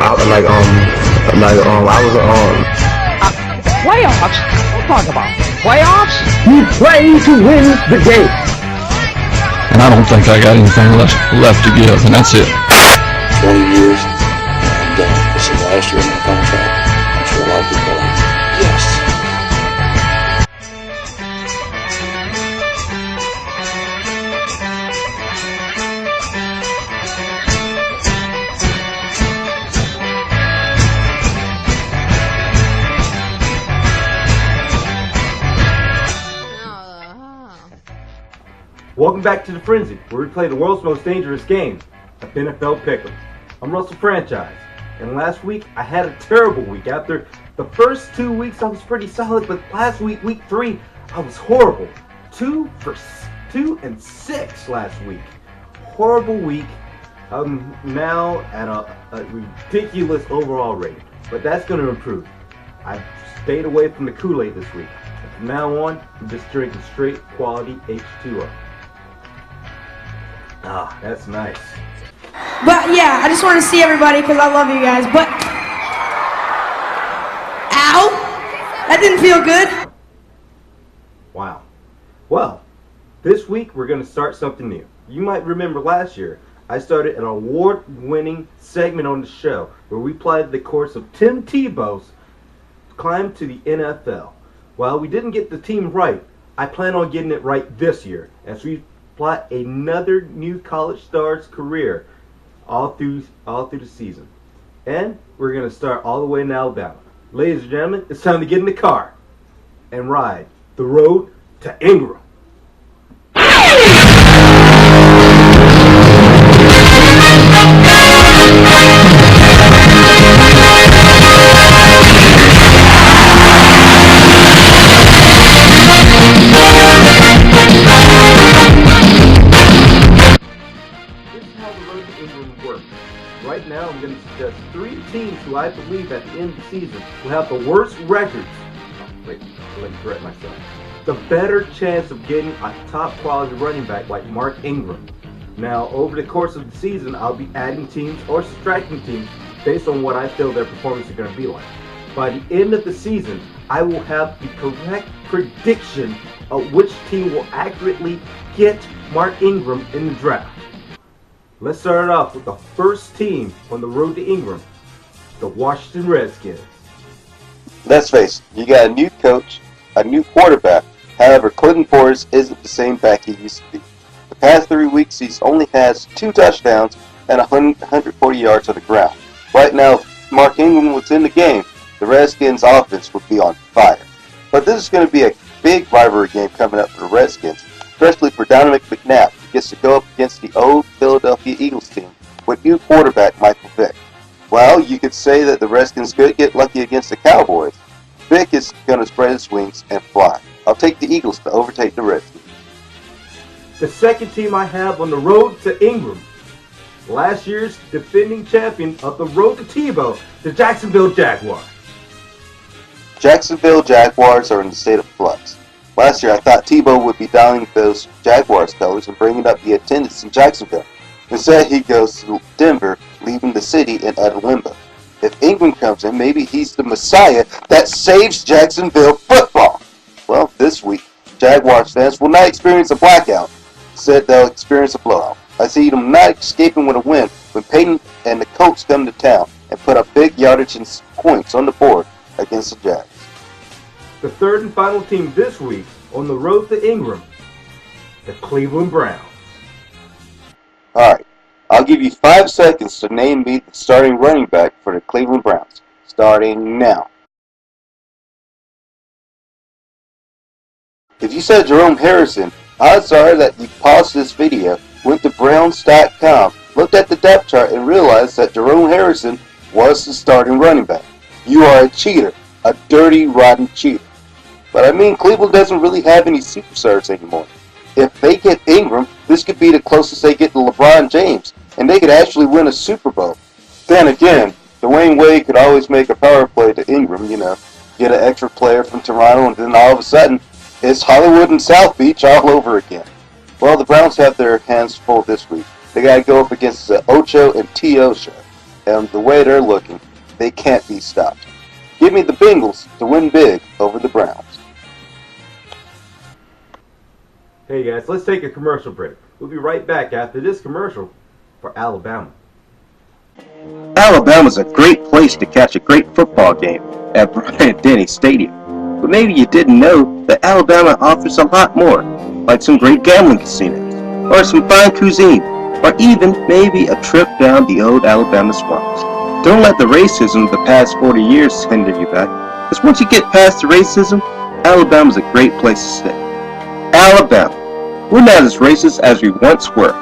I was Playoffs? Don't talk about playoffs. You play to win the game. And I don't think I got anything left to give, and that's it. 20 years, and this is the last year of my contract. I'm sure a lot of people are like, yes. Welcome back to The Frenzy, where we play the world's most dangerous game, NFL Pick'em. I'm Russell Franchise, and last week I had a terrible week. After the first 2 weeks I was pretty solid, but last week, week 3, I was horrible. 2 and 6 last week. Horrible week. I'm now at a ridiculous overall rating, but that's going to improve. I stayed away from the Kool-Aid this week. From now on, I'm just drinking straight quality H2O. Ah, that's nice. But yeah, I just want to see everybody because I love you guys. But ow, that didn't feel good. Wow. Well, this week we're going to start something new. You might remember last year I started an award-winning segment on the show where we plotted the course of Tim Tebow's climb to the NFL. While we didn't get the team right, I plan on getting it right this year as we plot another new college star's career all through the season. And we're going to start all the way in Alabama. Ladies and gentlemen, it's time to get in the car and ride the road to Ingram. Right now, I'm going to suggest 3 teams who I believe at the end of the season will have the worst records. Let me correct myself. The better chance of getting a top quality running back like Mark Ingram. Now, over the course of the season, I'll be adding teams or subtracting teams based on what I feel their performance is going to be like. By the end of the season, I will have the correct prediction of which team will accurately get Mark Ingram in the draft. Let's start it off with the first team on the road to Ingram, the Washington Redskins. Let's face it, you got a new coach, a new quarterback. However, Clinton Portis isn't the same back he used to be. The past 3 weeks, he's only has 2 touchdowns and 140 yards on the ground. Right now, if Mark Ingram was in the game, the Redskins' offense would be on fire. But this is going to be a big rivalry game coming up for the Redskins, especially for Donovan McNabb, who gets to go up against the old Philadelphia Eagles team with new quarterback Michael Vick. Well, you could say that the Redskins could get lucky against the Cowboys. Vick is going to spread his wings and fly. I'll take the Eagles to overtake the Redskins. The second team I have on the road to Ingram, last year's defending champion of the road to Tebow, the Jacksonville Jaguars. Jacksonville Jaguars are in the state of flux. Last year, I thought Tebow would be donning those Jaguars colors and bringing up the attendance in Jacksonville. Instead, he goes to Denver, leaving the city in utter limbo. If Ingram comes in, maybe he's the messiah that saves Jacksonville football. Well, this week, Jaguars fans will not experience a blackout. Instead, they'll experience a blowout. I see them not escaping with a win when Peyton and the Colts come to town and put up big yardage and points on the board against the Jags. The third and final team this week on the road to Ingram, the Cleveland Browns. Alright, I'll give you 5 seconds to name me the starting running back for the Cleveland Browns. Starting now. If you said Jerome Harrison, odds are that you paused this video, went to Browns.com, looked at the depth chart, and realized that Jerome Harrison was the starting running back. You are a cheater, a dirty, rotten cheater. But I mean, Cleveland doesn't really have any superstars anymore. If they get Ingram, this could be the closest they get to LeBron James, and they could actually win a Super Bowl. Then again, Dwayne Wade could always make a power play to Ingram, get an extra player from Toronto, and then all of a sudden, it's Hollywood and South Beach all over again. Well, the Browns have their hands full this week. They got to go up against the Ocho and T.O. show. and the way they're looking, they can't be stopped. Give me the Bengals to win big over the Browns. Hey guys, let's take a commercial break. We'll be right back after this commercial for Alabama. Alabama's a great place to catch a great football game at Bryant-Denny Stadium. But maybe you didn't know that Alabama offers a lot more, like some great gambling casinos, or some fine cuisine, or even maybe a trip down the old Alabama swamps. Don't let the racism of the past 40 years hinder you back, because once you get past the racism, Alabama's a great place to stay. Alabama, we're not as racist as we once were.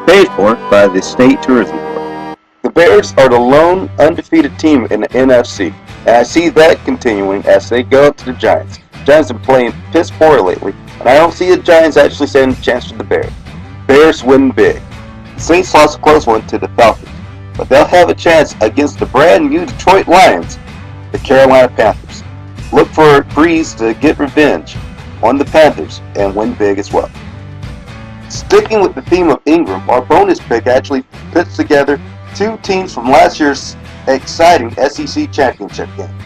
Paid for by the State Tourism Board. The Bears are the lone undefeated team in the NFC, and I see that continuing as they go up to the Giants. The Giants have been playing piss poor lately, and I don't see the Giants actually standing a chance for the Bears. Bears win big. The Saints lost a close one to the Falcons, but they'll have a chance against the brand new Detroit Lions, the Carolina Panthers. Look for Breeze to get revenge on the Panthers and win big as well. Sticking with the theme of Ingram, our bonus pick actually puts together two teams from last year's exciting SEC championship game.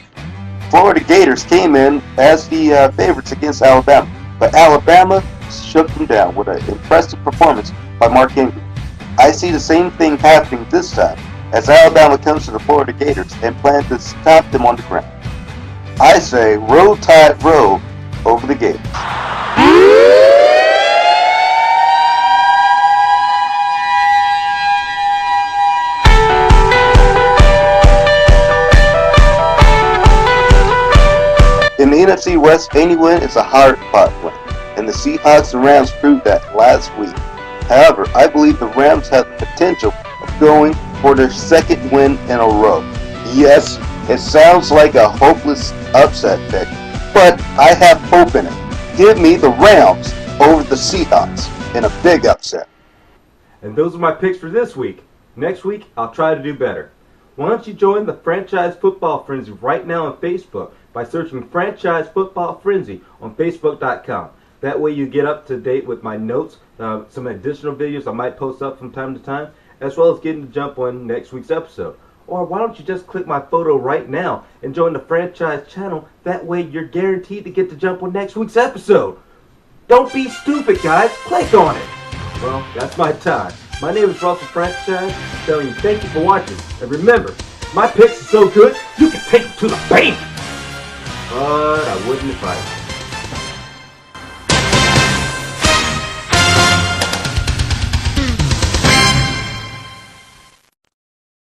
Florida Gators came in as the favorites against Alabama, but Alabama shook them down with an impressive performance by Mark Ingram. I see the same thing happening this time as Alabama comes to the Florida Gators and plans to stop them on the ground. I say roll tide roll over the Gators. In the NFC West, any win is a hard-fought win, and the Seahawks and Rams proved that last week. However, I believe the Rams have the potential of going for their second win in a row. Yes, it sounds like a hopeless upset pick, but I have hope in it. Give me the Rams over the Seahawks in a big upset. And those are my picks for this week. Next week, I'll try to do better. Why don't you join the Franchise Football Frenzy right now on Facebook by searching Franchise Football Frenzy on Facebook.com. That way you get up to date with my notes, some additional videos I might post up from time to time, as well as getting to jump on next week's episode. Or why don't you just click my photo right now and join the franchise channel? That way you're guaranteed to get to jump on next week's episode. Don't be stupid, guys. Click on it. Well, that's my time. My name is Russell Franchise, telling you thank you for watching. And remember, my picks are so good, you can take them to the bank. But I wouldn't advise it.